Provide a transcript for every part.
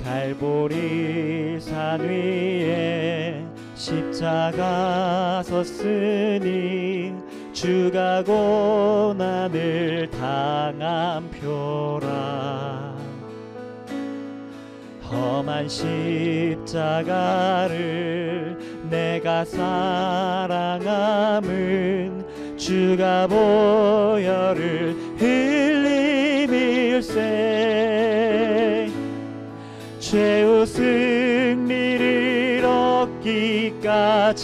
갈보리 산 위에 십자가 섰으니 주가 고난을 당한 표라. 험한 십자가를 내가 사랑함은 주가 보혈을 흘림일세. 최후 승리를 얻기까지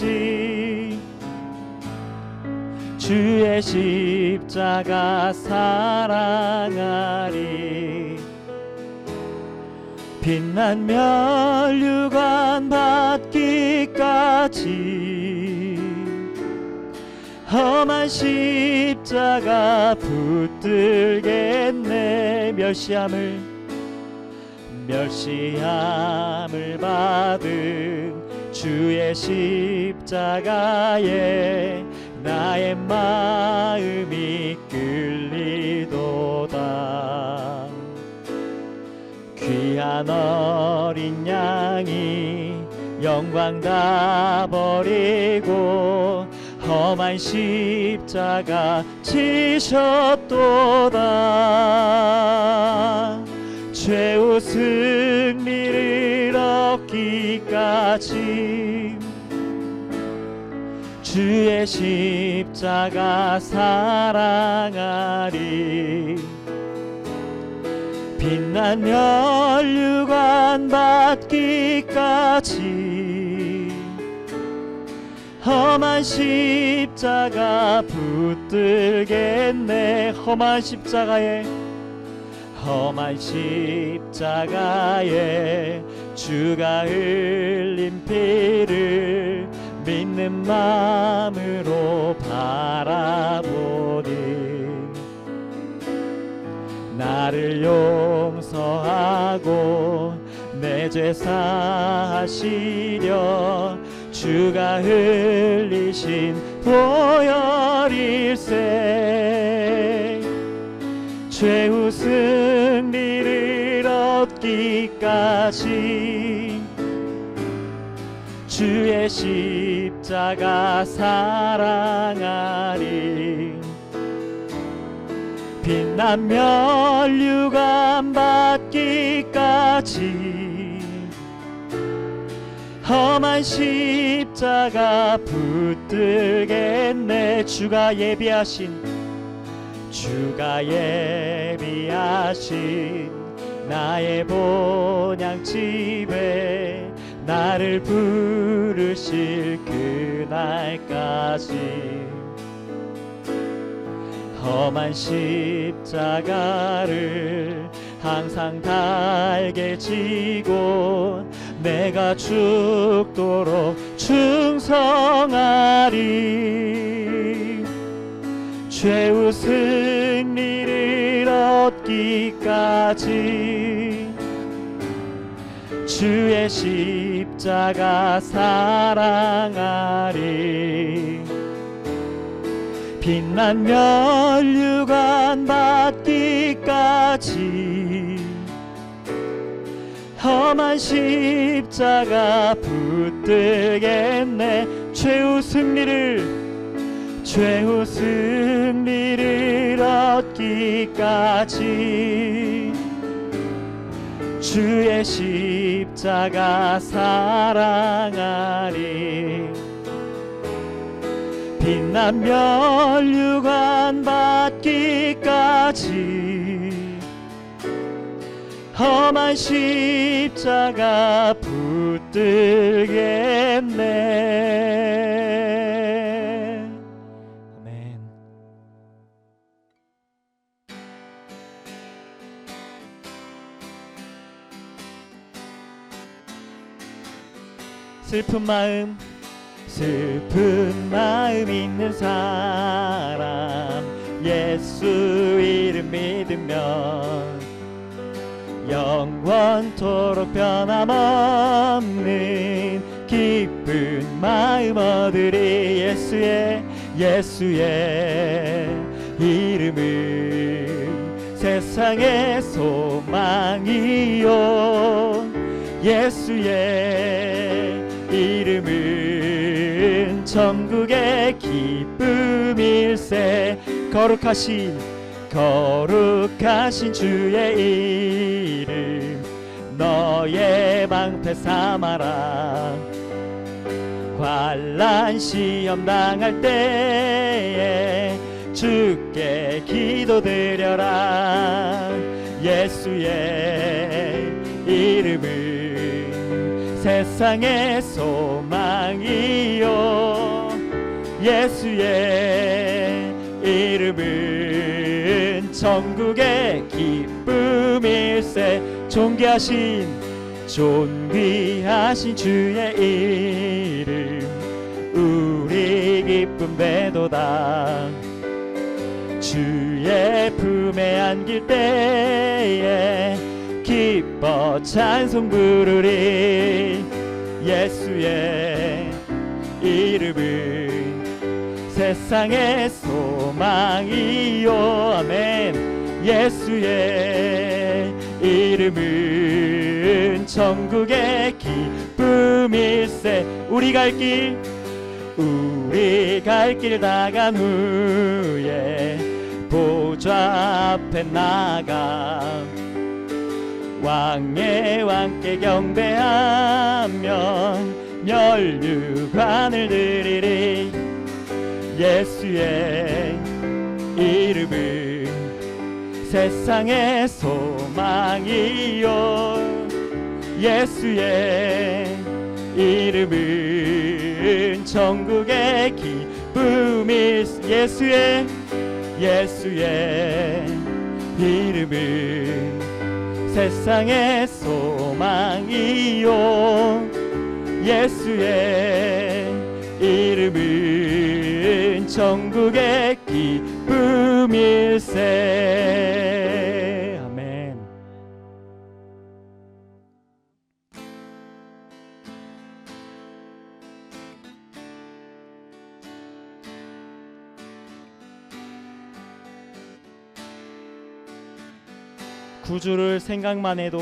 주의 십자가 사랑하리. 빛난 면류관 받기까지 험한 십자가 붙들겠네. 멸시함을 받은 주의 십자가에 나의 마음이 끌리도다. 귀한 어린 양이 영광 다 버리고 험한 십자가 지셨도다. 최후 승리를 얻기까지 주의 십자가 사랑하리. 빛난 면류관 받기까지 험한 십자가 붙들겠네. 험한 십자가에 주가 흘린 피를 믿는 마음으로 바라보니 나를 용서하고 내 죄 사하시려 주가 흘리신 보혈일세. 최후 승리를 얻기까지 주의 십자가 사랑하리. 빛난 면류관 받기까지 험한 십자가 붙들겠네. 주가 예비하신 나의 본향집에 나를 부르실 그날까지 험한 십자가를 항상 달게 지고 내가 죽도록 충성하리. 최후 승리를 얻기까지 주의 십자가 사랑하리. 빛난 면류관 받기까지 험한 십자가 붙들겠네. 최후 승리를 얻기까지 주의 십자가 사랑하리. 빛난 면류관 받기까지 험한 십자가 붙들겠네. 아멘. 슬픈 마음 있는 사람 예수 이름 믿으면 영원토록 변함없는 기쁜 마음 얻으리. 예수의 이름은 새 세상의 소망이요 예수의 이름은 천국의 기쁨일세 거룩하신 주의 이름 너의 방패 삼아라 환난 시험 당할 때에 주께 기도드려라 예수의 이름은 세상의 소망이요 예수의 이름은 천국의 기쁨일세 존귀하신 주의 이름 우리 기쁨 되도다 주의 품에 안길 때에 기뻐 찬송 부르리 예수의 이름은 세상의 소망이요 아멘 예수의 이름은 천국의 기쁨일세 우리 갈 길 나간 후에 보좌 앞에 나가 왕의 왕께 경배하며 멸류관을 드리리 예수의 이름은 세상의 소망이요 예수의 이름은 천국의 기쁨이 예수의 이름은 세상의 소망이요 예수의 이름은 천국의 기쁨일세 아멘. 구주를 생각만 해도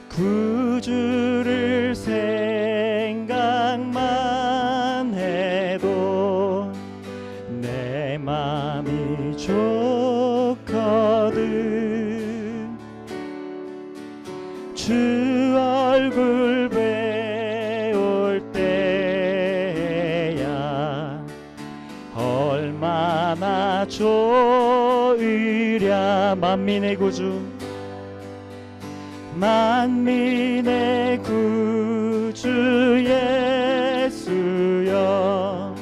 구주를 생각만 해도 내 맘이 좋거든 주 얼굴 배울 때야 얼마나 좋으랴 만민의 구주 만민의 구주 예수여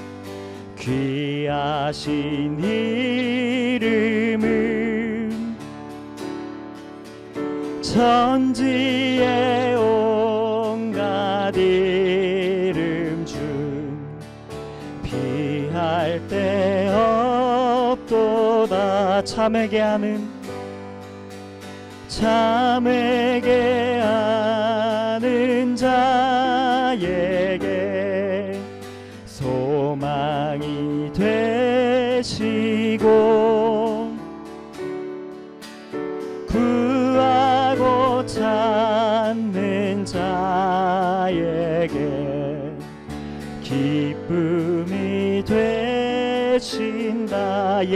귀하신 이름은 천지의 온갖 이름 중 비할 데 없도다 참에게 하는 자에게 소망이 되시고 구하고 찾는 자에게 기쁨이 되신다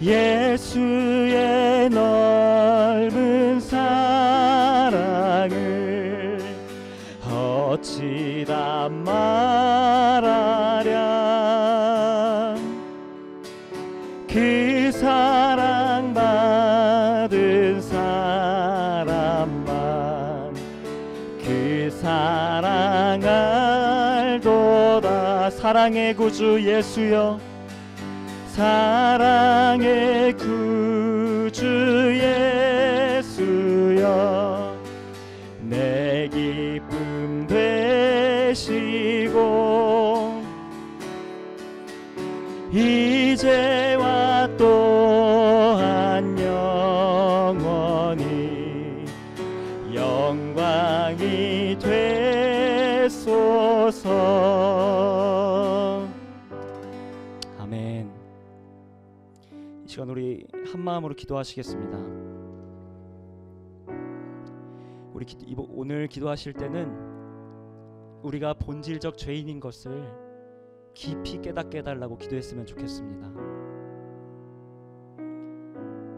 예수의 넓은 사랑을 어찌 다 말하랴 그 사랑 받은 사람만 그 사랑 알도다 사랑의 구주 예수여 사랑의 구주 예수여 내 기쁨 되시고 이제와 또한 영원히 영광이 되소서 아멘. 우리 한 마음으로 기도하시겠습니다. 오늘 기도하실 때는 우리가 본질적 죄인인 것을 깊이 깨닫게 해달라고 기도했으면 좋겠습니다.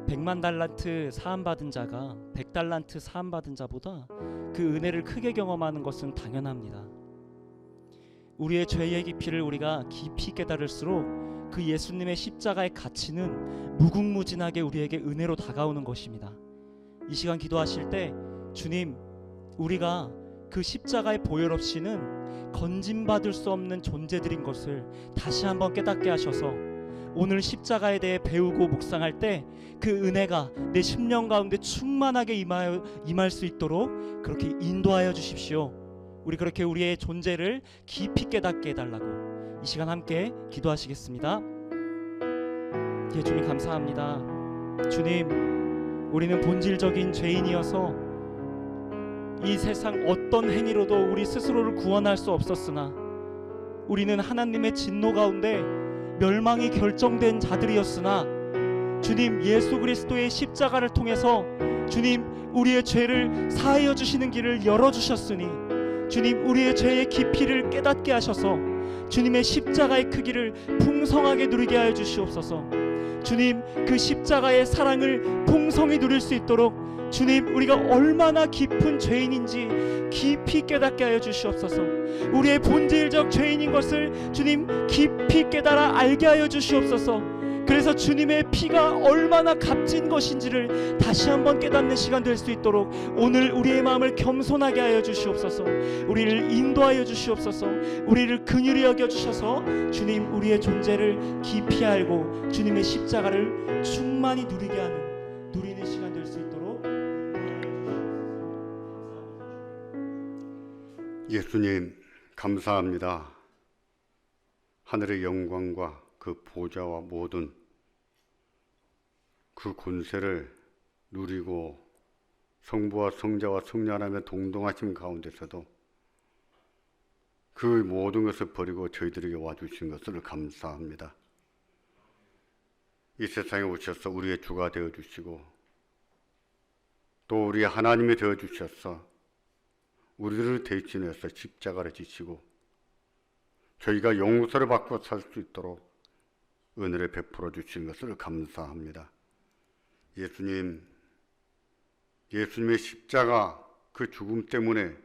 100만 달란트 사함받은 자가 100달란트 사함받은 자보다 그 은혜를 크게 경험하는 것은 당연합니다. 우리의 죄의 깊이를 우리가 깊이 깨달을수록 그 예수님의 십자가의 가치는 무궁무진하게 우리에게 은혜로 다가오는 것입니다. 이 시간 기도하실 때 주님, 우리가 그 십자가의 보혈 없이는 건짐받을 수 없는 존재들인 것을 다시 한번 깨닫게 하셔서 오늘 십자가에 대해 배우고 묵상할 때 그 은혜가 내 심령 가운데 충만하게 임할 수 있도록 그렇게 인도하여 주십시오. 우리 그렇게 우리의 존재를 깊이 깨닫게 해달라고 이 시간 함께 기도하시겠습니다. 예, 주님 감사합니다. 주님, 우리는 본질적인 죄인이어서 이 세상 어떤 행위로도 우리 스스로를 구원할 수 없었으나 우리는 하나님의 진노 가운데 멸망이 결정된 자들이었으나 주님, 예수 그리스도의 십자가를 통해서 주님, 우리의 죄를 사하여 주시는 길을 열어주셨으니 주님, 우리의 죄의 깊이를 깨닫게 하셔서 주님의 십자가의 크기를 풍성하게 누리게 하여 주시옵소서. 주님, 그 십자가의 사랑을 풍성히 누릴 수 있도록 주님, 우리가 얼마나 깊은 죄인인지 깊이 깨닫게 하여 주시옵소서. 우리의 본질적 죄인인 것을 주님 깊이 깨달아 알게 하여 주시옵소서. 그래서 주님의 피가 얼마나 값진 것인지를 다시 한번 깨닫는 시간 될 수 있도록 오늘 우리의 마음을 겸손하게 하여 주시옵소서. 우리를 인도하여 주시옵소서. 우리를 긍휼히 여겨 주셔서 주님, 우리의 존재를 깊이 알고 주님의 십자가를 충만히 누리는 시간 될 수 있도록. 예수님 감사합니다. 하늘의 영광과 그 보좌와 모든 그 권세를 누리고 성부와 성자와 성령 하나님의 동동하심 가운데서도 그 모든 것을 버리고 저희들에게 와주신 것을 감사합니다. 이 세상에 오셔서 우리의 주가 되어주시고 또 우리의 하나님이 되어주셔서 우리를 대신해서 십자가를 지시고 저희가 용서를 받고 살 수 있도록 은혜를 베풀어 주신 것을 감사합니다. 예수님의 십자가 그 죽음 때문에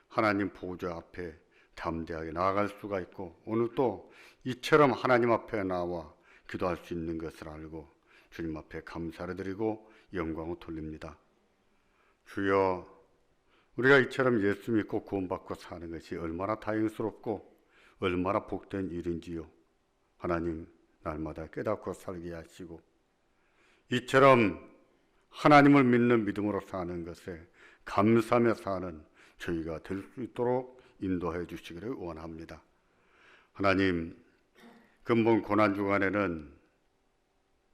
하나님 보좌 앞에 담대하게 나아갈 수가 있고 오늘 또 이처럼 하나님 앞에 나와 기도할 수 있는 것을 알고 주님 앞에 감사를 드리고 영광을 돌립니다. 주여, 우리가 이처럼 예수 믿고 구원받고 사는 것이 얼마나 다행스럽고 얼마나 복된 일인지요. 하나님, 날마다 깨닫고 살게 하시고 이처럼 하나님을 믿는 믿음으로 사는 것에 감사하며 사는 저희가 될 수 있도록 인도해 주시기를 원합니다. 하나님, 근본 고난주간에는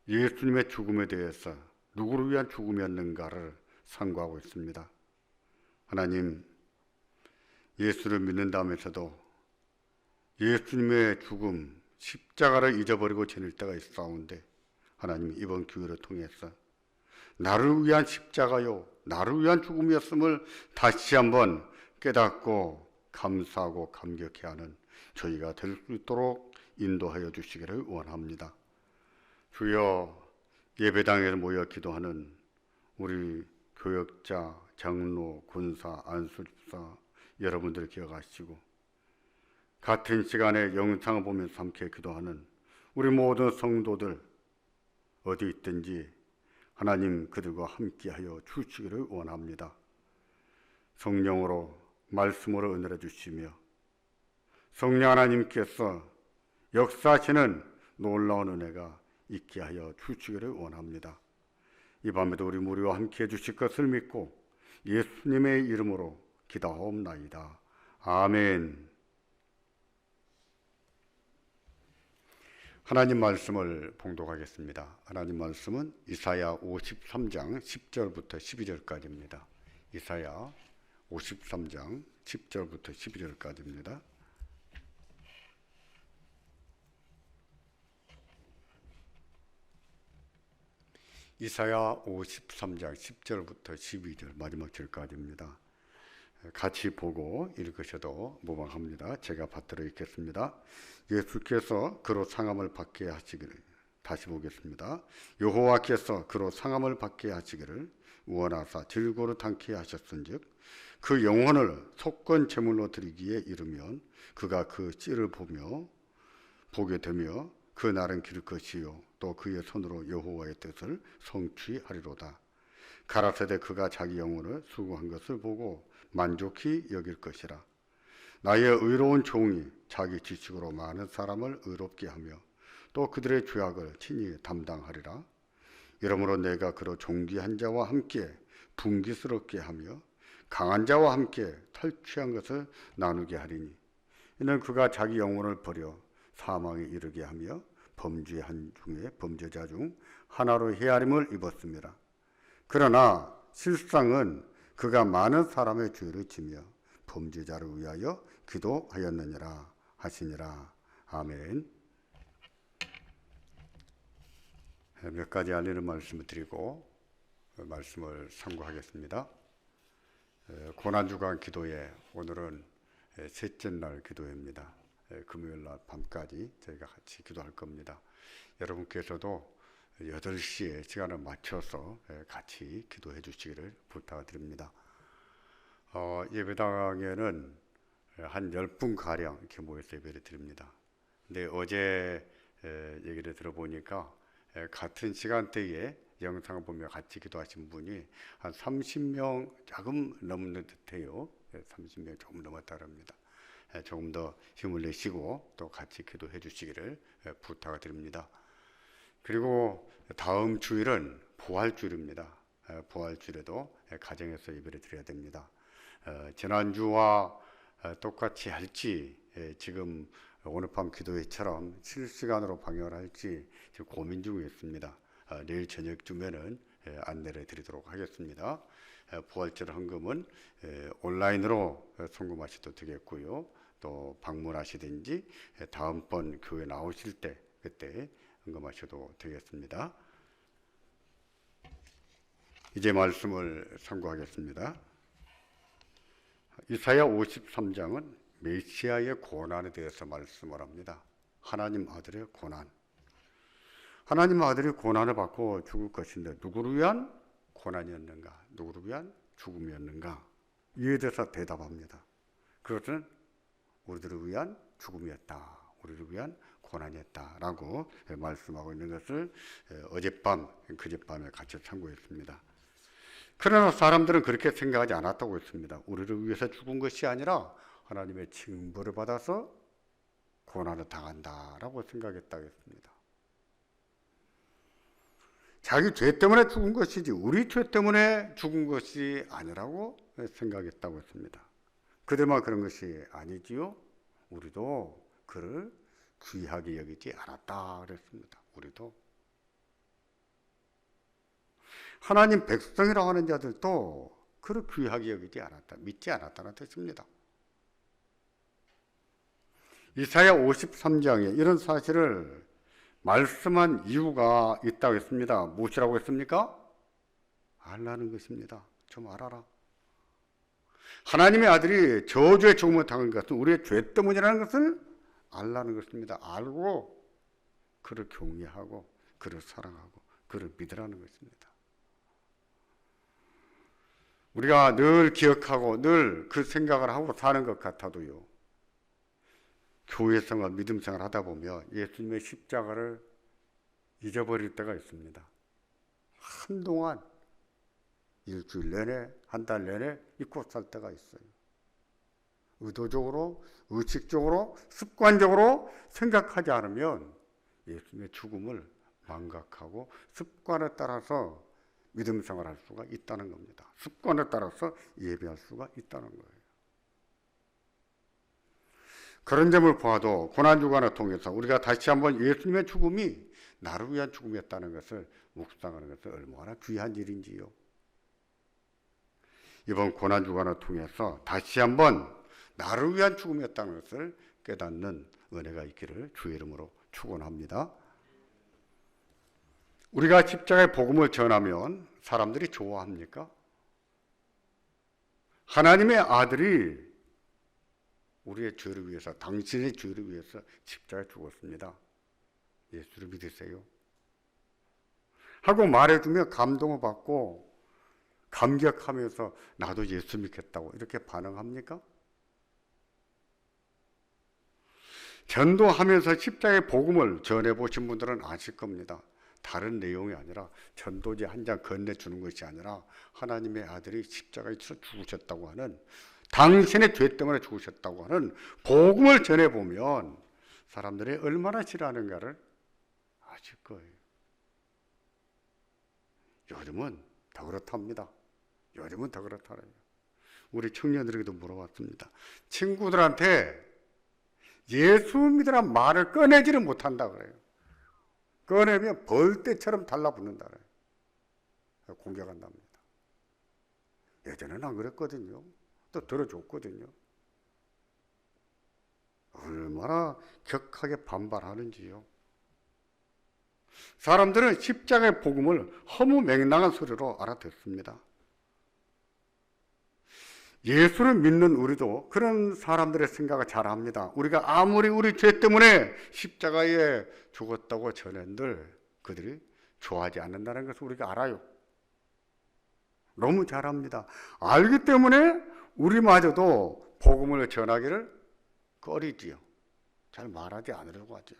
예수님의 죽음에 대해서 누구를 위한 죽음이었는가를 상고하고 있습니다. 하나님, 예수를 믿는다면서도 예수님의 죽음, 십자가를 잊어버리고 지낼 때가 있사온데 하나님, 이번 기회를 통해서 나를 위한 십자가요, 나를 위한 죽음이었음을 다시 한번 깨닫고 감사하고 감격해하는 저희가 될 수 있도록 인도하여 주시기를 원합니다. 주여, 예배당에 모여 기도하는 우리 교역자, 장로, 군사, 안수집사 여러분들 기억하시고 같은 시간에 영상을 보면서 함께 기도하는 우리 모든 성도들 어디 있든지 하나님 그들과 함께하여 주시기를 원합니다. 성령으로 말씀으로 은혜를 주시며 성령 하나님께서 역사하시는 놀라운 은혜가 있게 하여 주시기를 원합니다. 이 밤에도 우리 무리와 함께해 주실 것을 믿고 예수님의 이름으로 기도하옵나이다. 아멘. 하나님 말씀을 봉독하겠습니다. 하나님 말씀은 이사야 53장 10절부터 12절까지입니다. 이사야 53장 10절부터 12절까지입니다. 이사야 53장 10절부터 12절 마지막 절까지입니다. 같이 보고 읽으셔도 무방합니다. 제가 받들어 읽겠습니다. 예수께서 그로 상함을 받게 하시기를, 다시 보겠습니다. 여호와께서 그로 상함을 받게 하시기를 원하사 질고를 당케 하셨은즉 그 영혼을 속건 제물로 드리기에 이르면 그가 그 씨를 보게 되며 그 날은 기를 것이요 또 그의 손으로 여호와의 뜻을 성취하리로다. 가라사대 그가 자기 영혼을 수고한 것을 보고 만족히 여길 것이라. 나의 의로운 종이 자기 지식으로 많은 사람을 의롭게 하며 또 그들의 죄악을 친히 담당하리라. 이러므로 내가 그로 존귀한 자와 함께 분기스럽게 하며 강한 자와 함께 탈취한 것을 나누게 하리니 이는 그가 자기 영혼을 버려 사망에 이르게 하며 범죄한 중에 범죄자 중 하나로 헤아림을 입었습니다. 그러나 실상은 그가 많은 사람의 죄를 지며 범죄자를 위하여 기도하였느니라 하시니라. 아멘. 몇 가지 알리는 말씀을 드리고 말씀을 상고하겠습니다. 고난주간 기도회, 오늘은 셋째 날 기도회입니다. 금요일 날 밤까지 저희가 같이 기도할 겁니다. 여러분께서도 8시에 시간을 맞춰서 같이 기도해 주시기를 부탁드립니다. 예배당에는 한 10분-가량 이렇게 모여서 예배를 드립니다. 근데 어제 얘기를 들어보니까 같은 시간대에 영상을 보며 같이 기도하신 분이 한 30명 조금 넘는 듯해요. 30명 조금 넘었다고 합니다. 조금 더 힘을 내시고 또 같이 기도해 주시기를 부탁드립니다. 그리고 다음 주일은 부활주일입니다. 부활주일에도 가정에서 예배를 드려야 됩니다. 지난주와 똑같이 할지 지금 오늘 밤 기도회처럼 실시간으로 방영을 할지 지금 고민 중에 있습니다. 내일 저녁쯤에는 안내를 드리도록 하겠습니다. 부활절 헌금은 온라인으로 송금하셔도 되겠고요. 또 방문하시든지 다음번 교회 나오실 때 그때 헌금하셔도 되겠습니다. 이제 말씀을 선고하겠습니다. 이사야 53장은 메시아의 고난에 대해서 말씀을 합니다. 하나님 아들의 고난. 하나님 아들이 고난을 받고 죽을 것인데 누구를 위한 고난이었는가? 누구를 위한 죽음이었는가? 이에 대해서 대답합니다. 그것은 우리들을 위한 죽음이었다. 우리를 위한 고난이었다라고 말씀하고 있는 것을 어젯밤, 그젯밤에 같이 참고했습니다. 그러나 사람들은 그렇게 생각하지 않았다고 했습니다. 우리를 위해서 죽은 것이 아니라 하나님의 징벌을 받아서 고난을 당한다라고 생각했다고 했습니다. 자기 죄 때문에 죽은 것이지 우리 죄 때문에 죽은 것이 아니라고 생각했다고 했습니다. 그들만 그런 것이 아니지요. 우리도 그를 귀하게 여기지 않았다 그랬습니다. 우리도 하나님 백성이라고 하는 자들도 그를 귀하게 여기지 않았다, 믿지 않았다는 뜻입니다. 이사야 53장에 이런 사실을 말씀한 이유가 있다고 했습니다. 무엇이라고 했습니까? 알라는 것입니다. 좀 알아라. 하나님의 아들이 저주의 죽음을 당한 것은 우리의 죄 때문이라는 것을 알라는 것입니다. 알고 그를 경외하고 그를 사랑하고 그를 믿으라는 것입니다. 우리가 늘 기억하고 늘 그 생각을 하고 사는 것 같아도요, 교회생활, 믿음생활 하다 보면 예수님의 십자가를 잊어버릴 때가 있습니다. 한동안 일주일 내내, 한 달 내내 잊고 살 때가 있어요. 의도적으로, 의식적으로, 습관적으로 생각하지 않으면 예수님의 죽음을 망각하고 습관에 따라서 믿음생활 할 수가 있다는 겁니다. 습관에 따라서 예배할 수가 있다는 거예요. 그런 점을 보아도 고난주간을 통해서 우리가 다시 한번 예수님의 죽음이 나를 위한 죽음이었다는 것을 묵상하는 것은 얼마나 귀한 일인지요. 이번 고난주간을 통해서 다시 한번 나를 위한 죽음이었다는 것을 깨닫는 은혜가 있기를 주의 이름으로 축원합니다. 우리가 십자가의 복음을 전하면 사람들이 좋아합니까? 하나님의 아들이 우리의 죄를 위해서, 당신의 죄를 위해서 십자가에 죽었습니다. 예수를 믿으세요 하고 말해주면 감동을 받고 감격하면서 나도 예수 믿겠다고 이렇게 반응합니까? 전도하면서 십자가의 복음을 전해보신 분들은 아실 겁니다. 다른 내용이 아니라 전도지 한 장 건네주는 것이 아니라 하나님의 아들이 십자가에 죽으셨다고 하는, 당신의 죄 때문에 죽으셨다고 하는 복음을 전해보면 사람들이 얼마나 싫어하는가를 아실 거예요. 요즘은 더 그렇답니다. 요즘은 더 그렇다고요. 우리 청년들에게도 물어봤습니다. 친구들한테 예수 믿으란 말을 꺼내지를 못한다 그래요. 꺼내면 벌떼처럼 달라붙는다 그래요. 공격한답니다. 예전에는 안 그랬거든요. 또 들어줬거든요. 얼마나 격하게 반발하는지요. 사람들은 십자가의 복음을 허무맹랑한 소리로 알아듣습니다. 예수를 믿는 우리도 그런 사람들의 생각을 잘 합니다. 우리가 아무리 우리 죄 때문에 십자가에 죽었다고 전한들 그들이 좋아하지 않는다는 것을 우리가 알아요. 너무 잘 압니다. 알기 때문에 우리마저도 복음을 전하기를 꺼리지요. 잘 말하지 않으려고 하죠.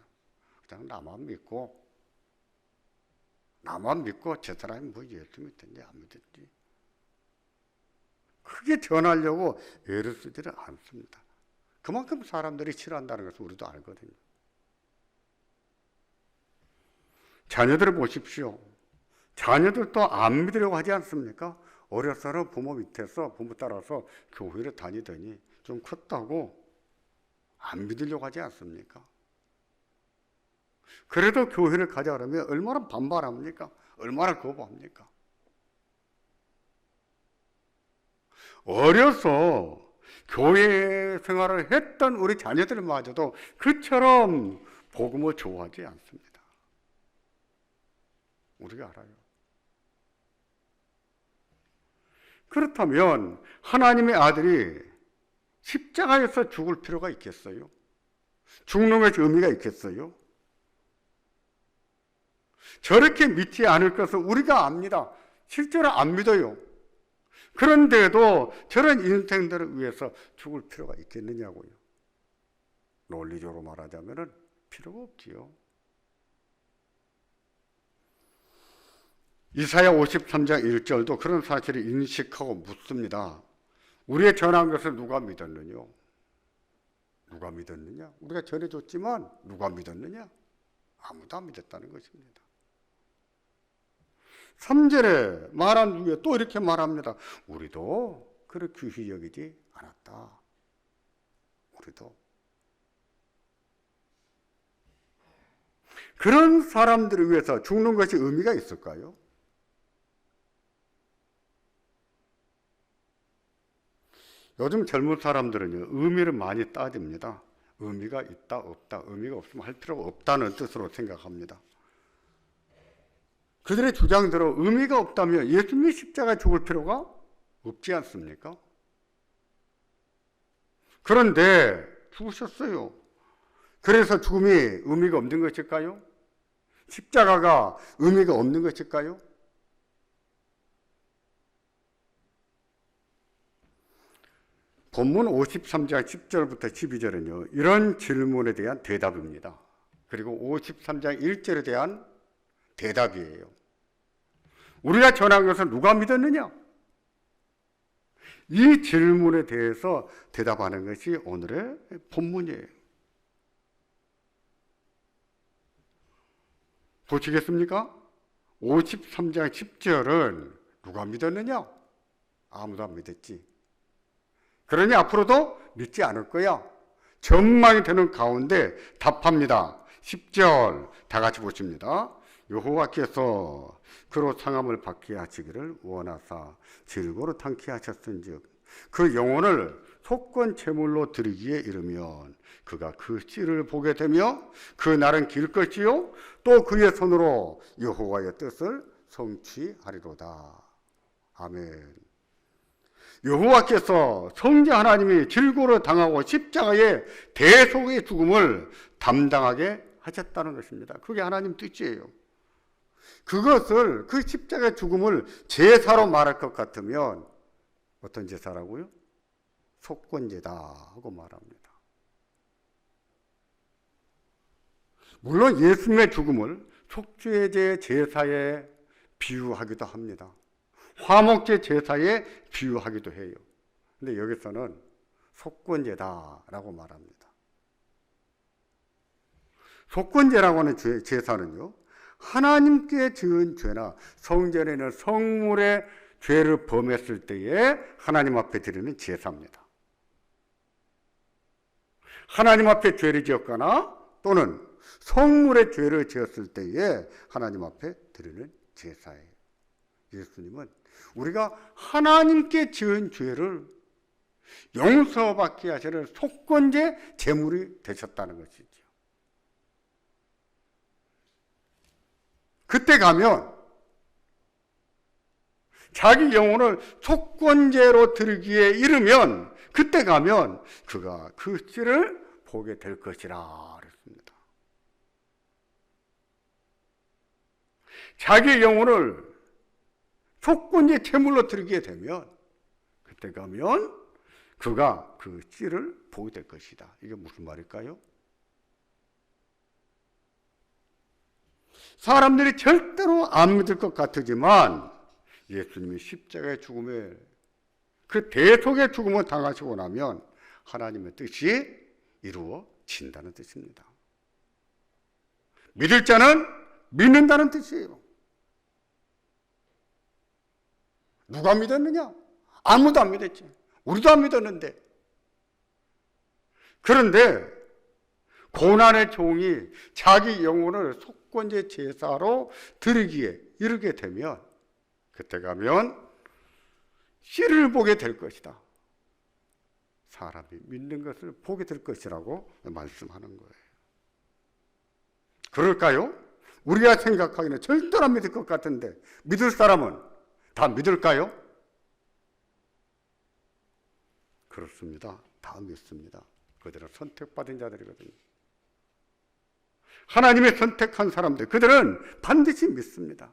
그냥 나만 믿고 저 사람이 뭐 예수 믿든지 안 믿든지 크게 전하려고 애를 쓰지를 않습니다. 그만큼 사람들이 싫어한다는 것을 우리도 알거든요. 자녀들을 보십시오. 자녀들도 안 믿으려고 하지 않습니까? 어려서는 부모 밑에서 부모 따라서 교회를 다니더니 좀 컸다고 안 믿으려고 하지 않습니까? 그래도 교회를 가자 그러면 얼마나 반발합니까? 얼마나 거부합니까? 어려서 교회 생활을 했던 우리 자녀들마저도 그처럼 복음을 좋아하지 않습니다. 우리가 알아요. 그렇다면 하나님의 아들이 십자가에서 죽을 필요가 있겠어요? 죽는 것이 의미가 있겠어요? 저렇게 믿지 않을 것을 우리가 압니다. 실제로 안 믿어요. 그런데도 저런 인생들을 위해서 죽을 필요가 있겠느냐고요. 논리적으로 말하자면 필요가 없지요. 이사야 53장 1절도 그런 사실을 인식하고 묻습니다. 우리의 전한 것을 누가 믿었느냐? 누가 믿었느냐? 우리가 전해줬지만 누가 믿었느냐? 아무도 안 믿었다는 것입니다. 3절에 말한 후에 또 이렇게 말합니다. 우리도 그를 귀히 여기지 않았다. 우리도. 그런 사람들을 위해서 죽는 것이 의미가 있을까요? 요즘 젊은 사람들은요, 의미를 많이 따집니다. 의미가 있다, 없다, 의미가 없으면 할 필요가 없다는 뜻으로 생각합니다. 그들의 주장대로 의미가 없다면 예수님이 십자가에 죽을 필요가 없지 않습니까? 그런데 죽으셨어요. 그래서 죽음이 의미가 없는 것일까요? 십자가가 의미가 없는 것일까요? 본문 53장 10절부터 12절은요, 이런 질문에 대한 대답입니다. 그리고 53장 1절에 대한 대답이에요. 우리가 전한 것을 누가 믿었느냐? 이 질문에 대해서 대답하는 것이 오늘의 본문이에요. 보시겠습니까? 53장 10절은 누가 믿었느냐? 아무도 안 믿었지. 그러니 앞으로도 믿지 않을 거야. 전망이 되는 가운데 답합니다. 10절 다 같이 보십니다. 여호와께서 그로 상함을 받게 하시기를 원하사 질고로 당케 하셨은즉 그 영혼을 속건 제물로 드리기에 이르면 그가 그 씨를 보게 되며 그 날은 길 것이요 또 그의 손으로 여호와의 뜻을 성취하리로다. 아멘. 여호와께서 성자 하나님이 질고를 당하고 십자가의 대속의 죽음을 담당하게 하셨다는 것입니다. 그게 하나님 뜻이에요. 그것을 그 십자가의 죽음을 제사로 말할 것 같으면 어떤 제사라고요? 속건제다 하고 말합니다. 물론 예수님의 죽음을 속죄제 제사에 비유하기도 합니다. 화목제 제사에 비유하기도 해요. 근데 여기서는 속건제다라고 말합니다. 속건제라고 하는 제사는요, 하나님께 지은 죄나 성전에는 성물의 죄를 범했을 때에 하나님 앞에 드리는 제사입니다. 하나님 앞에 죄를 지었거나 또는 성물의 죄를 지었을 때에 하나님 앞에 드리는 제사예요. 예수님은 우리가 하나님께 지은 죄를 용서받게 하시는 속건제 제물이 되셨다는 것이죠. 그때 가면 자기 영혼을 속건제로 드리기에 이르면 그때 가면 그가 그 씨를 보게 될 것이라 그랬습니다. 자기 영혼을 속건제 제물로 드리게 되면 그때 가면 그가 그 씨를 보게 될 것이다. 이게 무슨 말일까요? 사람들이 절대로 안 믿을 것 같으지만 예수님이 십자가의 죽음에 그 대속의 죽음을 당하시고 나면 하나님의 뜻이 이루어진다는 뜻입니다. 믿을 자는 믿는다는 뜻이에요. 누가 믿었느냐? 아무도 안 믿었지. 우리도 안 믿었는데. 그런데 고난의 종이 자기 영혼을 속건제 제사로 드리기에 이르게 되면 그때 가면 씨를 보게 될 것이다. 사람이 믿는 것을 보게 될 것이라고 말씀하는 거예요. 그럴까요? 우리가 생각하기는 절대로 안 믿을 것 같은데 믿을 사람은 다 믿을까요? 그렇습니다. 다 믿습니다. 그들은 선택받은 자들이거든요. 하나님의 선택한 사람들, 그들은 반드시 믿습니다.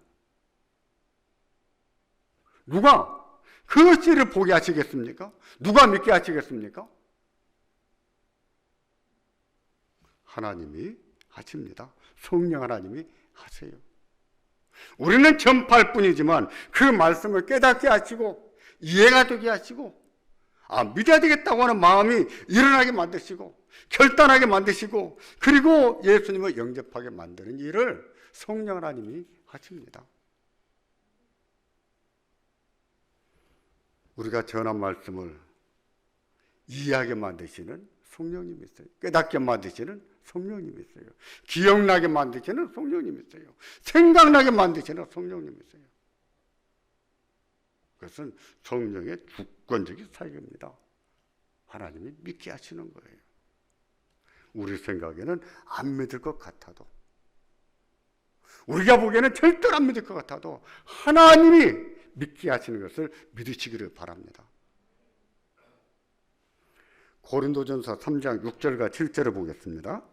누가 그 씨를 보게 하시겠습니까? 누가 믿게 하시겠습니까? 하나님이 하십니다. 성령 하나님이 하세요. 우리는 전파할 뿐이지만 그 말씀을 깨닫게 하시고 이해가 되게 하시고 믿어야 되겠다고 하는 마음이 일어나게 만드시고 결단하게 만드시고 그리고 예수님을 영접하게 만드는 일을 성령 하나님이 하십니다. 우리가 전한 말씀을 이해하게 만드시는 성령님이 있어요. 깨닫게 만드시는 성령님이 있어요. 기억나게 만드시는 성령님이 있어요. 생각나게 만드시는 성령님이 있어요. 그것은 성령의 주권적인 사역입니다. 하나님이 믿게 하시는 거예요. 우리 생각에는 안 믿을 것 같아도 우리가 보기에는 절대로 안 믿을 것 같아도 하나님이 믿게 하시는 것을 믿으시기를 바랍니다. 고린도전서 3장 6절과 7절을 보겠습니다.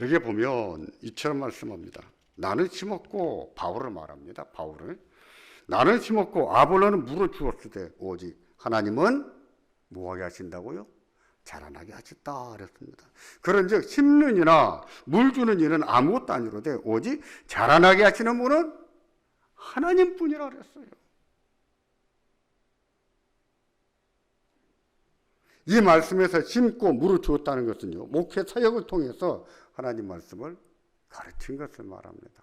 여기에 보면 이처럼 말씀합니다. 나는 심었고 바울을 말합니다. 바울을 나는 심었고 아볼로는 물을 주었으되 오직 하나님은 뭐하게 하신다고요? 자라나게 하셨다 그랬습니다. 그런즉 심는 이나 물 주는 이는 아무것도 아니로되 오직 자라나게 하시는 분은 하나님뿐이라 그랬어요. 이 말씀에서 심고 물을 주었다는 것은요, 목회 사역을 통해서 하나님 말씀을 가르친 것을 말합니다.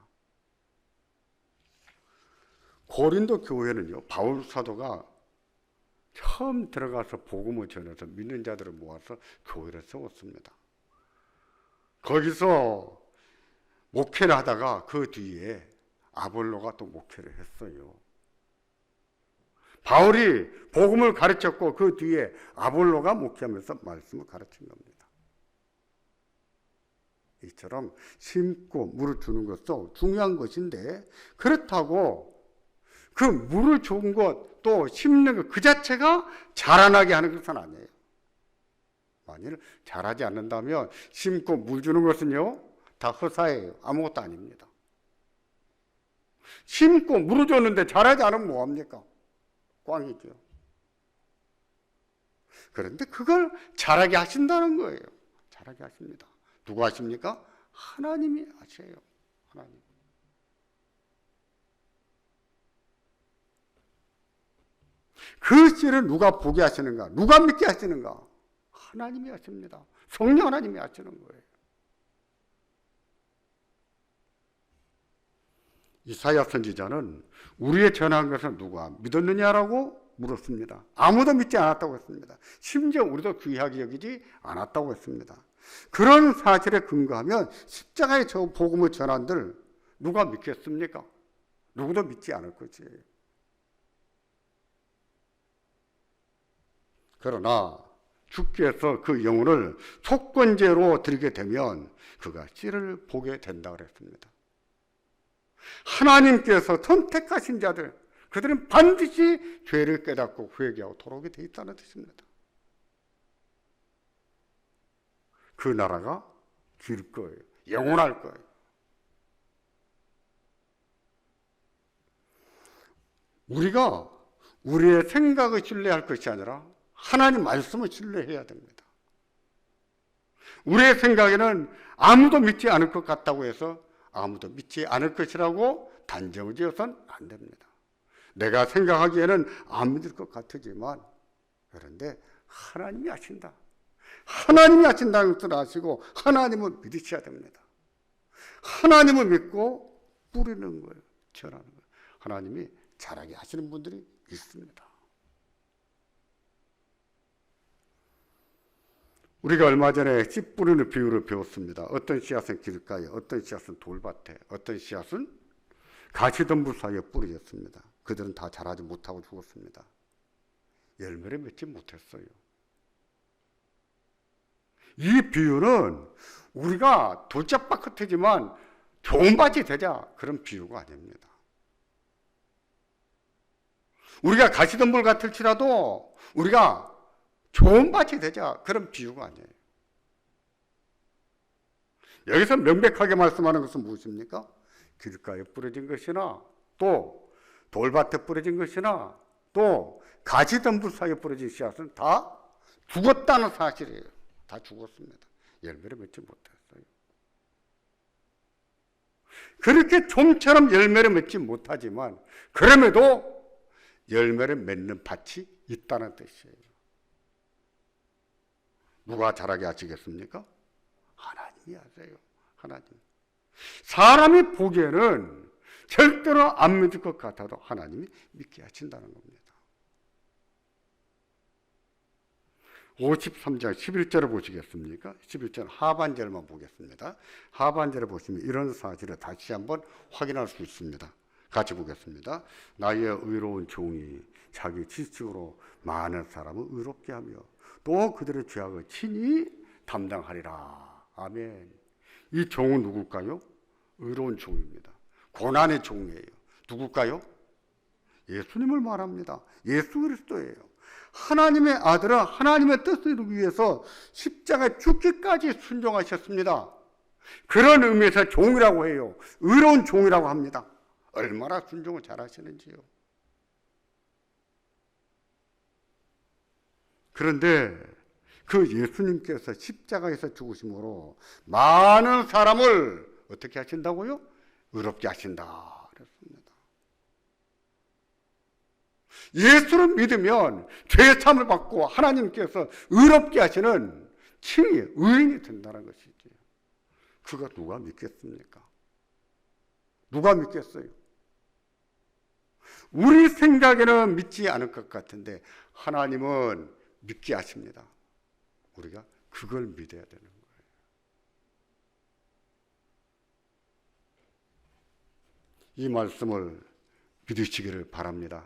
고린도 교회는요, 바울 사도가 처음 들어가서 복음을 전해서 믿는 자들을 모아서 교회를 세웠습니다. 거기서 목회를 하다가 그 뒤에 아볼로가 또 목회를 했어요. 바울이 복음을 가르쳤고 그 뒤에 아볼로가 목회하면서 말씀을 가르친 겁니다. 이처럼 심고 물을 주는 것도 중요한 것인데, 그렇다고 그 물을 준 것, 또 심는 것 그 자체가 자라나게 하는 것은 아니에요. 만일 자라지 않는다면 심고 물 주는 것은요, 다 허사예요. 아무것도 아닙니다. 심고 물을 줬는데 자라지 않으면 뭐합니까? 꽝이죠. 그런데 그걸 자라게 하신다는 거예요. 자라게 하십니다. 누가 하십니까? 하나님이 하셔요. 하나님. 그 씨를 누가 보게 하시는가? 누가 믿게 하시는가? 하나님이 하십니다. 성령 하나님이 하시는 거예요. 이사야 선지자는 우리의 전한 것을 누가 믿었느냐라고 물었습니다. 아무도 믿지 않았다고 했습니다. 심지어 우리도 귀하게 여기지 않았다고 했습니다. 그런 사실에 근거하면 십자가의 저 복음을 전한들 누가 믿겠습니까? 누구도 믿지 않을 것이에요. 그러나 주께서 그 영혼을 속건제로 드리게 되면 그가 씨를 보게 된다고 그랬습니다. 하나님께서 선택하신 자들, 그들은 반드시 죄를 깨닫고 회개하고 돌아오게 돼 있다는 뜻입니다. 그 나라가 길 거예요. 영원할 거예요. 우리가 우리의 생각을 신뢰할 것이 아니라 하나님 말씀을 신뢰해야 됩니다. 우리의 생각에는 아무도 믿지 않을 것 같다고 해서 아무도 믿지 않을 것이라고 단정을 지어서는 안 됩니다. 내가 생각하기에는 안 믿을 것 같지만, 그런데 하나님이 하신다. 하나님이 하신다는 것을 아시고 하나님을 믿으셔야 됩니다. 하나님을 믿고 뿌리는 거예요. 전하는 거예요. 하나님이 자라게 하시는 분들이 있습니다. 우리가 얼마 전에 씨 뿌리는 비유를 배웠습니다. 어떤 씨앗은 길가에, 어떤 씨앗은 돌밭에, 어떤 씨앗은 가시덤불 사이에 뿌려졌습니다. 그들은 다 자라지 못하고 죽었습니다. 열매를 맺지 못했어요. 이 비유는 우리가 돌짝밭 같지만 좋은 밭이 되자, 그런 비유가 아닙니다. 우리가 가시덤불 같을지라도 우리가 좋은 밭이 되자, 그런 비유가 아니에요. 여기서 명백하게 말씀하는 것은 무엇입니까? 길가에 뿌려진 것이나 또 돌밭에 뿌려진 것이나 또 가시덤불 사이에 뿌려진 씨앗은 다 죽었다는 사실이에요. 다 죽었습니다. 열매를 맺지 못했어요. 그렇게 좀처럼 열매를 맺지 못하지만 그럼에도 열매를 맺는 밭이 있다는 뜻이에요. 누가 자라게 하시겠습니까? 하나님이 하세요. 하나님. 사람이 보기에는 절대로 안 믿을 것 같아도 하나님이 믿게 하신다는 겁니다. 53장 11절을 보시겠습니까? 11절 하반절만 보겠습니다. 하반절에 보시면 이런 사실을 다시 한번 확인할 수 있습니다. 같이 보겠습니다. 나의 의로운 종이 자기 지식으로 많은 사람을 의롭게 하며 또 그들의 죄악을 친히 담당하리라. 아멘. 이 종은 누굴까요? 의로운 종입니다. 고난의 종이에요. 누굴까요? 예수님을 말합니다. 예수 그리스도예요. 하나님의 아들은 하나님의 뜻을 이루기 위해서 십자가에 죽기까지 순종하셨습니다. 그런 의미에서 종이라고 해요. 의로운 종이라고 합니다. 얼마나 순종을 잘하시는지요. 그런데 그 예수님께서 십자가에서 죽으심으로 많은 사람을 어떻게 하신다고요? 의롭게 하신다 그랬습니다. 예수를 믿으면 죄 사함을 받고 하나님께서 의롭게 하시는 칭의, 의인이 된다는 것이지. 그거 누가 믿겠습니까? 누가 믿겠어요? 우리 생각에는 믿지 않을 것 같은데 하나님은 믿게 하십니다. 우리가 그걸 믿어야 되는 거예요. 이 말씀을 믿으시기를 바랍니다.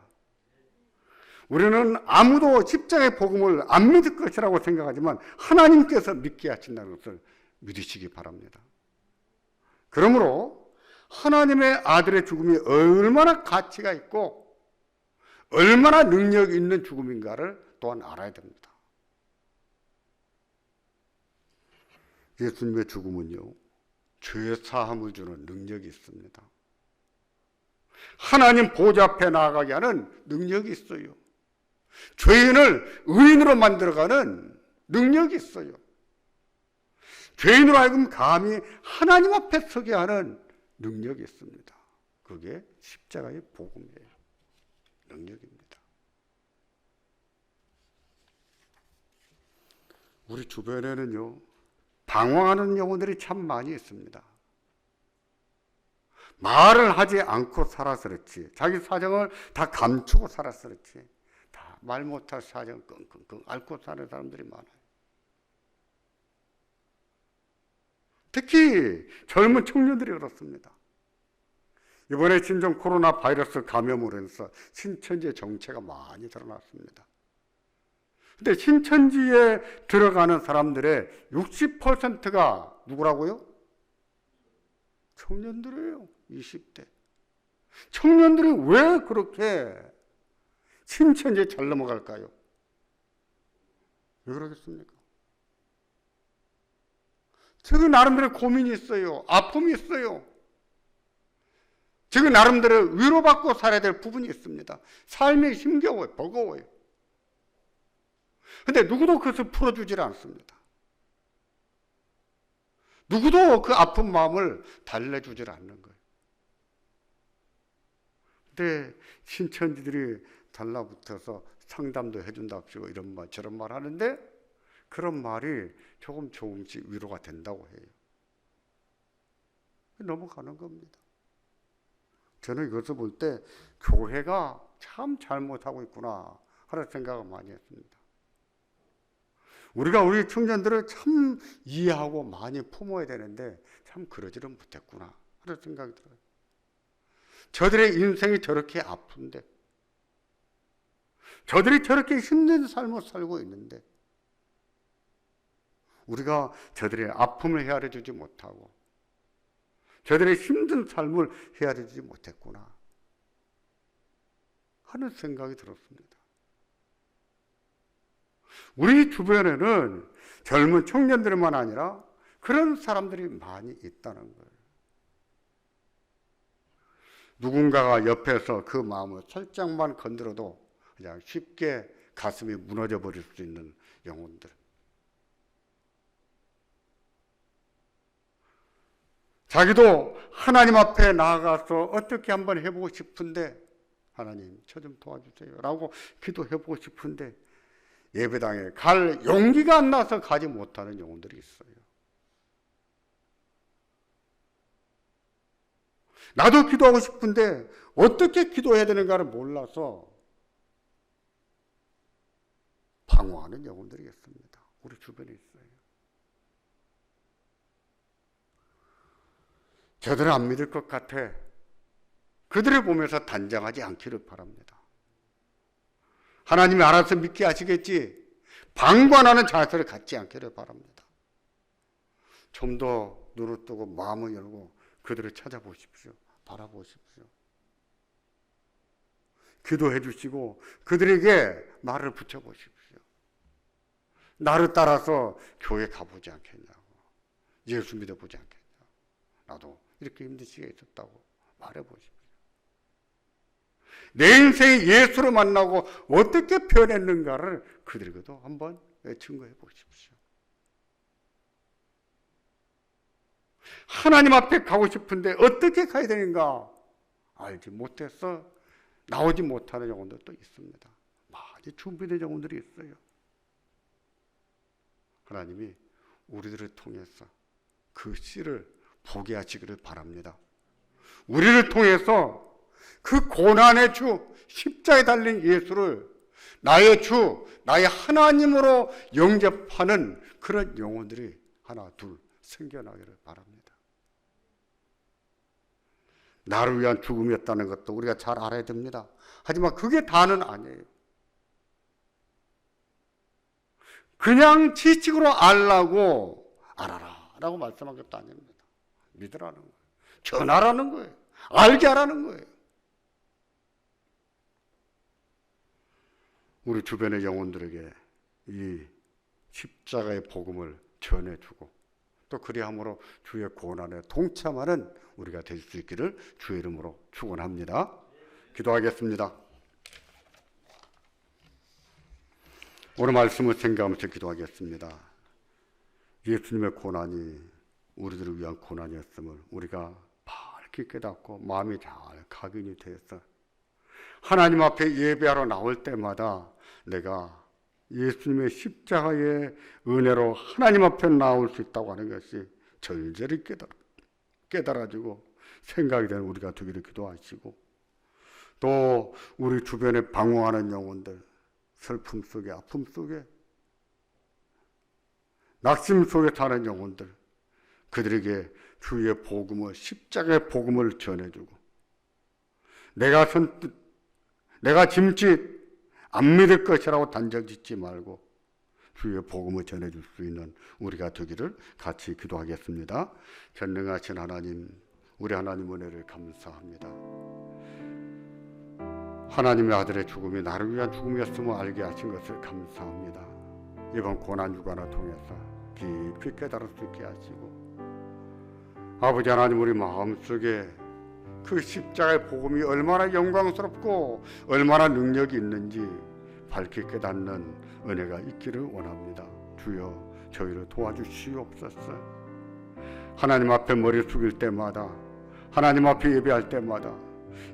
우리는 아무도 십자가의 복음을 안 믿을 것이라고 생각하지만 하나님께서 믿게 하신다는 것을 믿으시기 바랍니다. 그러므로 하나님의 아들의 죽음이 얼마나 가치가 있고 얼마나 능력이 있는 죽음인가를 또한 알아야 됩니다. 예수님의 죽음은요, 죄 사함을 주는 능력이 있습니다. 하나님 보좌 앞에 나아가게 하는 능력이 있어요. 죄인을 의인으로 만들어가는 능력이 있어요. 죄인으로 하여금 감히 하나님 앞에 서게 하는 능력이 있습니다. 그게 십자가의 복음이에요. 능력입니다. 우리 주변에는요, 방황하는 영혼들이 참 많이 있습니다. 말을 하지 않고 살아서 그렇지, 자기 사정을 다 감추고 살아서 그렇지, 다 말 못할 사정 끙끙끙 앓고 사는 사람들이 많아요. 특히 젊은 청년들이 그렇습니다. 이번에 신종 코로나 바이러스 감염으로 해서 신천지의 정체가 많이 드러났습니다. 근데 신천지에 들어가는 사람들의 60%가 누구라고요? 청년들이에요. 20대. 청년들이 왜 그렇게 신천지에 잘 넘어갈까요? 왜 그러겠습니까? 저그 나름대로 고민이 있어요. 아픔이 있어요. 저그 나름대로 위로받고 살아야 될 부분이 있습니다. 삶이 힘겨워요. 버거워요. 근데 누구도 그것을 풀어주질 않습니다. 누구도 그 아픈 마음을 달래주질 않는 거예요. 근데 신천지들이 달라붙어서 상담도 해준답시고 이런 말 저런 말 하는데 그런 말이 조금씩 위로가 된다고 해요. 넘어가는 겁니다. 저는 이것을 볼 때 교회가 참 잘못하고 있구나 하는 생각을 많이 했습니다. 우리가 우리 청년들을 참 이해하고 많이 품어야 되는데 참 그러지를 못했구나 하는 생각이 들어요. 저들의 인생이 저렇게 아픈데, 저들이 저렇게 힘든 삶을 살고 있는데 우리가 저들의 아픔을 헤아려 주지 못하고 저들의 힘든 삶을 헤아려 주지 못했구나 하는 생각이 들었습니다. 우리 주변에는 젊은 청년들만 아니라 그런 사람들이 많이 있다는 거예요. 누군가가 옆에서 그 마음을 살짝만 건드려도 그냥 쉽게 가슴이 무너져 버릴 수 있는 영혼들. 자기도 하나님 앞에 나아가서 어떻게 한번 해보고 싶은데 하나님 저 좀 도와주세요 라고 기도해보고 싶은데 예배당에 갈 용기가 안 나서 가지 못하는 영혼들이 있어요. 나도 기도하고 싶은데 어떻게 기도해야 되는가를 몰라서 방황하는 영혼들이 있습니다. 우리 주변에 있어요. 저들은 안 믿을 것 같아. 그들을 보면서 단정하지 않기를 바랍니다. 하나님이 알아서 믿게 하시겠지. 방관하는 자세를 갖지 않기를 바랍니다. 좀 더 눈을 뜨고 마음을 열고 그들을 찾아보십시오. 바라보십시오. 기도해 주시고 그들에게 말을 붙여보십시오. 나를 따라서 교회 가보지 않겠냐고. 예수 믿어보지 않겠냐고. 나도 이렇게 힘든 시기가 있었다고 말해보십시오. 내 인생이 예수를 만나고 어떻게 변했는가를 그들에게도 한번 증거해 보십시오. 하나님 앞에 가고 싶은데 어떻게 가야 되는가 알지 못해서 나오지 못하는 영혼들도 있습니다. 많이 준비된 영혼들이 있어요. 하나님이 우리들을 통해서 그 씨를 보게 하시기를 바랍니다. 우리를 통해서 그 고난의 주 십자가에 달린 예수를 나의 주, 나의 하나님으로 영접하는 그런 영혼들이 하나 둘 생겨나기를 바랍니다. 나를 위한 죽음이었다는 것도 우리가 잘 알아야 됩니다. 하지만 그게 다는 아니에요. 그냥 지식으로 알아라 라고 말씀한 것도 아닙니다. 믿으라는 거예요. 전하라는 거예요. 알게 하라는 거예요. 우리 주변의 영혼들에게 이 십자가의 복음을 전해주고 또 그리함으로 주의 고난에 동참하는 우리가 될 수 있기를 주의 이름으로 축원합니다. 기도하겠습니다. 오늘 말씀을 생각하면서 기도하겠습니다. 예수님의 고난이 우리들을 위한 고난이었음을 우리가 밝게 깨닫고 마음이 잘 각인이 되어서 하나님 앞에 예배하러 나올 때마다 내가 예수님의 십자가의 은혜로 하나님 앞에 나올 수 있다고 하는 것이 절절히 깨달아지고 생각이 되는 우리가 되기를 기도하시고 또 우리 주변에 방황하는 영혼들 슬픔 속에 아픔 속에 낙심 속에 사는 영혼들 그들에게 주의 복음을 십자가의 복음을 전해주고 내가 짐짓 안 믿을 것이라고 단정 짓지 말고 주의 복음을 전해줄 수 있는 우리가 되기를 같이 기도하겠습니다. 전능하신 하나님, 우리 하나님 은혜를 감사합니다. 하나님의 아들의 죽음이 나를 위한 죽음이었음을 알게 하신 것을 감사합니다. 이번 고난주간을 통해서 깊이 깨달을 수 있게 하시고 아버지 하나님 우리 마음속에 그 십자가의 복음이 얼마나 영광스럽고 얼마나 능력이 있는지 밝게 깨닫는 은혜가 있기를 원합니다. 주여 저희를 도와주시옵소서. 하나님 앞에 머리 숙일 때마다 하나님 앞에 예배할 때마다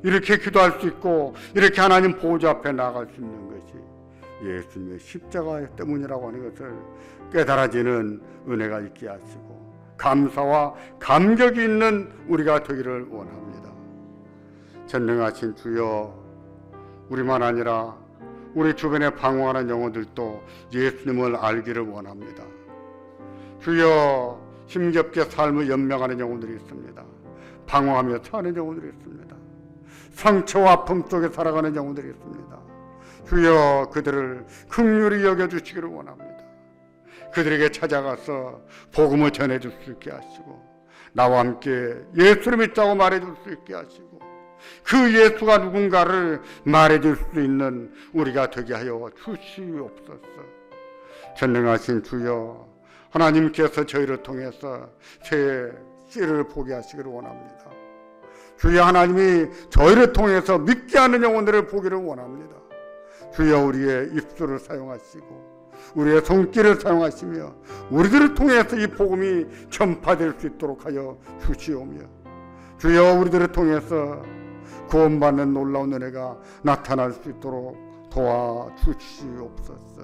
이렇게 기도할 수 있고 이렇게 하나님 보좌 앞에 나갈 수 있는 것이 예수님의 십자가 때문이라고 하는 것을 깨달아지는 은혜가 있게 하시고 감사와 감격이 있는 우리가 되기를 원합니다. 전능하신 주여 우리만 아니라 우리 주변에 방황하는 영혼들도 예수님을 알기를 원합니다. 주여 힘겹게 삶을 연명하는 영혼들이 있습니다. 방황하며 사는 영혼들이 있습니다. 상처와 아픔 속에 살아가는 영혼들이 있습니다. 주여 그들을 긍휼히 여겨주시기를 원합니다. 그들에게 찾아가서 복음을 전해줄 수 있게 하시고 나와 함께 예수를 믿자고 말해줄 수 있게 하시고 그 예수가 누군가를 말해줄 수 있는 우리가 되게 하여 주시옵소서. 전능하신 주여 하나님께서 저희를 통해서 새 씨를 보게 하시기를 원합니다. 주여 하나님이 저희를 통해서 믿게 하는 영혼들을 보기를 원합니다. 주여 우리의 입술을 사용하시고 우리의 손길을 사용하시며 우리들을 통해서 이 복음이 전파될 수 있도록 하여 주시오며 주여 우리들을 통해서 구원받는 놀라운 은혜가 나타날 수 있도록 도와주시옵소서.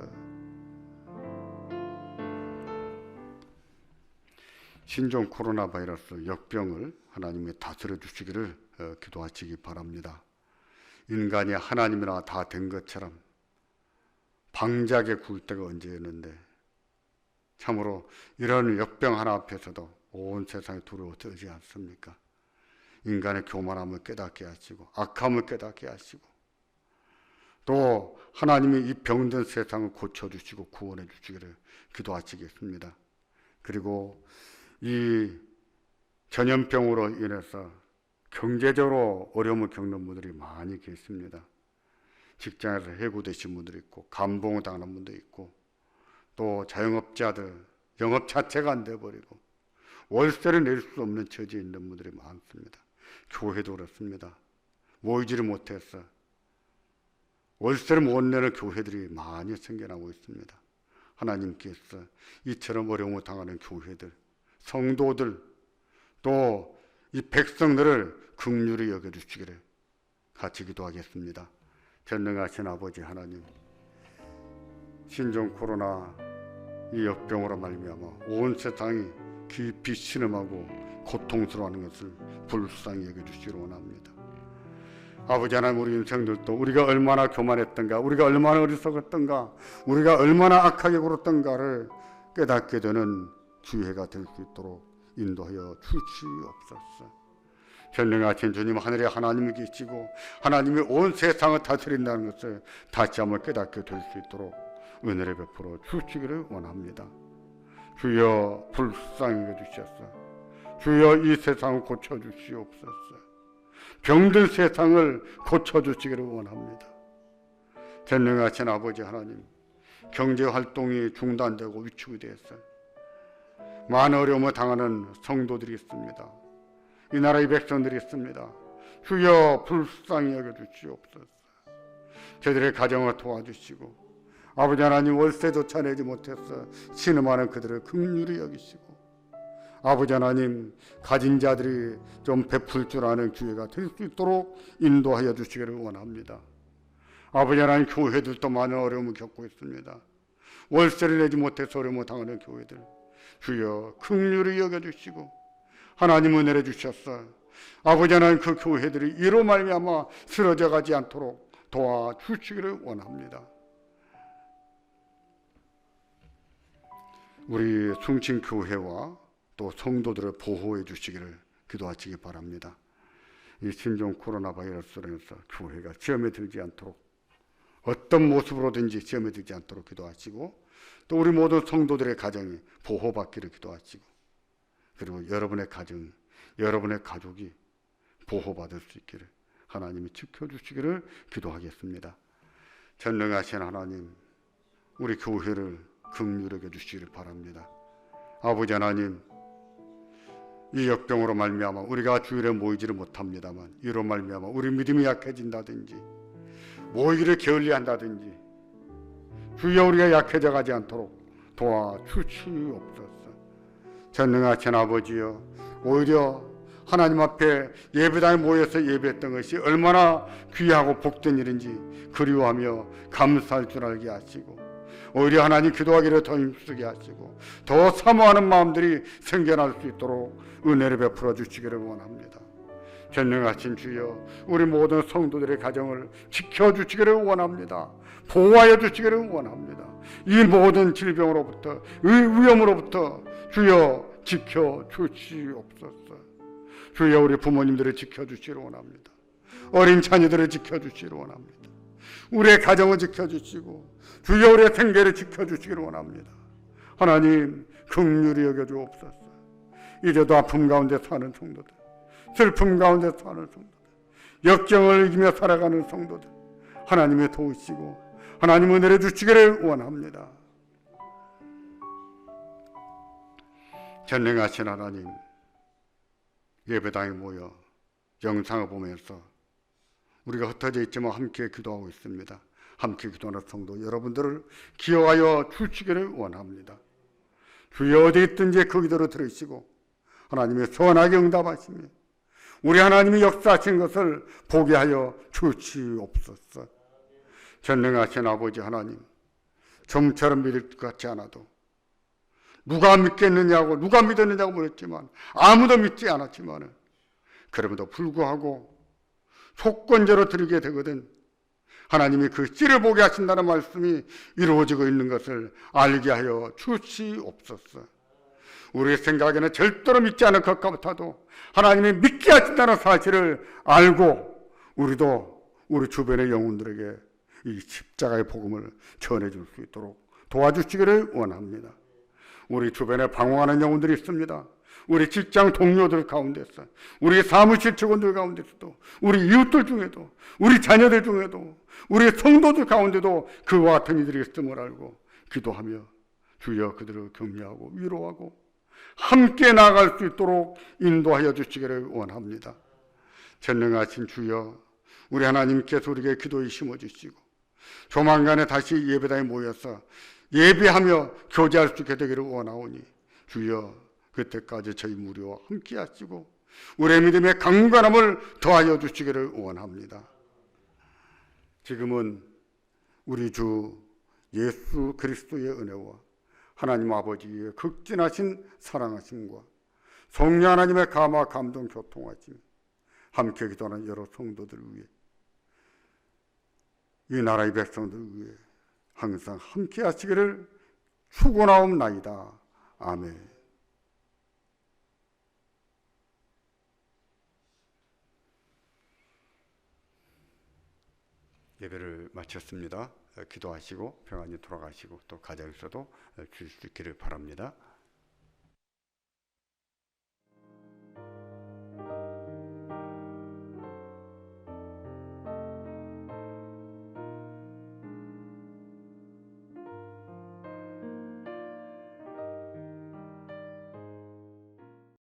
신종 코로나 바이러스 역병을 하나님이 다스려 주시기를 기도하시기 바랍니다. 인간이 하나님이나 다 된 것처럼 방작에 굴 때가 언제였는데 참으로 이런 역병 하나 앞에서도 온 세상이 두려워 떨지 않습니까? 인간의 교만함을 깨닫게 하시고 악함을 깨닫게 하시고 또 하나님이 이 병든 세상을 고쳐주시고 구원해 주시기를 기도하시겠습니다. 그리고 이 전염병으로 인해서 경제적으로 어려움을 겪는 분들이 많이 계십니다. 직장에서 해고되신 분들이 있고 감봉을 당하는 분도 있고 또 자영업자들 영업 자체가 안 돼버리고 월세를 낼 수 없는 처지에 있는 분들이 많습니다. 교회도 그렇습니다. 모이지를 못해서 월세를 못 내는 교회들이 많이 생겨나고 있습니다. 하나님께서 이처럼 어려움을 당하는 교회들, 성도들, 또 이 백성들을 긍휼히 여겨주시기를 같이 기도하겠습니다. 전능하신 아버지 하나님, 신종 코로나 이 역병으로 말미암아 온 세상이 깊이 신음하고 고통스러워하는 것을 불쌍히 여겨주시기를 원합니다. 아버지 하나님, 우리 인생들도 우리가 얼마나 교만했던가, 우리가 얼마나 어리석었던가, 우리가 얼마나 악하게 굴었던가를 깨닫게 되는 기회가 될 수 있도록 인도하여 주시옵소서. 전능하신 주님, 하늘에 하나님이 계시고 하나님이 온 세상을 다스린다는 것을 다시 한번 깨닫게 될 수 있도록 은혜를 베풀어 주시기를 원합니다. 주여 불쌍히 여주셔서 주여 이 세상을 고쳐주시옵소서. 병든 세상을 고쳐주시기를 원합니다. 전능하신 아버지 하나님, 경제활동이 중단되고 위축이 되었어요. 많은 어려움을 당하는 성도들이 있습니다. 이 나라의 백성들이 있습니다. 주여 불쌍히 여겨주시옵소서. 저들의 가정을 도와주시고 아버지 하나님 월세조차 내지 못해서 신음하는 그들을 긍휼히 여기시고 아버지 하나님 가진 자들이 좀 베풀 줄 아는 기회가 될 수 있도록 인도하여 주시기를 원합니다. 아버지 하나님 교회들도 많은 어려움을 겪고 있습니다. 월세를 내지 못해서 어려움을 당하는 교회들 주여 긍휼히 여겨주시고 하나님 은혜를 주셨어. 아버지 하나님 그 교회들이 이로 말미암아 쓰러져 가지 않도록 도와주시기를 원합니다. 우리 숭칭교회와 또 성도들을 보호해 주시기를 기도하시기 바랍니다. 이 신종 코로나 바이러스로 인해서 교회가 시험에 들지 않도록 어떤 모습으로든지 시험에 들지 않도록 기도하시고 또 우리 모든 성도들의 가정이 보호받기를 기도하시고 그리고 여러분의 가정, 여러분의 가족이 보호받을 수 있기를 하나님이 지켜주시기를 기도하겠습니다. 전능하신 하나님, 우리 교회를 긍휼히 여겨주시기를 바랍니다. 아버지 하나님, 이 역병으로 말미암아 우리가 주일에 모이지를 못합니다만 이로 말미암아 우리 믿음이 약해진다든지 모이기를 게을리한다든지 주여 우리가 약해져 가지 않도록 도와주시옵소서. 전능하신 아버지여, 오히려 하나님 앞에 예배당에 모여서 예배했던 것이 얼마나 귀하고 복된 일인지 그리워하며 감사할 줄 알게 하시고 오히려 하나님 기도하기를 더 힘쓰게 하시고 더 사모하는 마음들이 생겨날 수 있도록 은혜를 베풀어 주시기를 원합니다. 전능하신 주여, 우리 모든 성도들의 가정을 지켜주시기를 원합니다. 보호하여 주시기를 원합니다. 이 모든 질병으로부터, 이 위험으로부터 주여 지켜주시옵소서. 주여 우리 부모님들을 지켜주시기를 원합니다. 어린 자녀들을 지켜주시기를 원합니다. 우리의 가정을 지켜주시고 주여 우리의 생계를 지켜주시기를 원합니다. 하나님 긍휼히 여겨주옵소서. 이제도 아픔 가운데 사는 성도들, 슬픔 가운데 사는 성도들, 역경을 이기며 살아가는 성도들 하나님이 도우시고 하나님 은혜를 주시기를 원합니다. 전능하신 하나님, 예배당에 모여 영상을 보면서 우리가 흩어져 있지만 함께 기도하고 있습니다. 함께 기도하는 성도 여러분들을 기억하여 주시기를 원합니다. 주여 어디 있든지 그 기도를 들으시고 하나님의 선하게 응답하시며 우리 하나님이 역사하신 것을 보게 하여 주시옵소서. 전능하신 아버지 하나님, 좀처럼 믿을 것 같지 않아도 누가 믿겠느냐고 누가 믿었느냐고 물었지만 아무도 믿지 않았지만 그럼에도 불구하고 속건제로 드리게 되거든 하나님이 그 씨를 보게 하신다는 말씀이 이루어지고 있는 것을 알게 하여 주시옵소서. 우리의 생각에는 절대로 믿지 않을 것 같아도 하나님이 믿게 하신다는 사실을 알고 우리도 우리 주변의 영혼들에게 이 십자가의 복음을 전해줄 수 있도록 도와주시기를 원합니다. 우리 주변에 방황하는 영혼들이 있습니다. 우리 직장 동료들 가운데서, 우리 사무실 직원들 가운데서도, 우리 이웃들 중에도, 우리 자녀들 중에도, 우리 성도들 가운데도 그와 같은 이들이 있음을 알고 기도하며 주여 그들을 격려하고 위로하고 함께 나아갈 수 있도록 인도하여 주시기를 원합니다. 전능하신 주여, 우리 하나님께서 우리에게 기도에 심어주시고 조만간에 다시 예배당에 모여서 예배하며 교제할 수 있게 되기를 원하오니 주여 그때까지 저희 무리와 함께 하시고 우리의 믿음의 강건함을 더하여 주시기를 원합니다. 지금은 우리 주 예수 그리스도의 은혜와 하나님 아버지의 극진하신 사랑하심과 성령 하나님의 감화 감동 교통하심 함께 기도하는 여러 성도들을 위해 이 나라의 백성들을 위해 항상 함께 하시기를 축원하옵나이다. 아멘. 예배를 마쳤습니다. 기도하시고 평안히 돌아가시고 또 가정에서도 주실 수 있기를 바랍니다.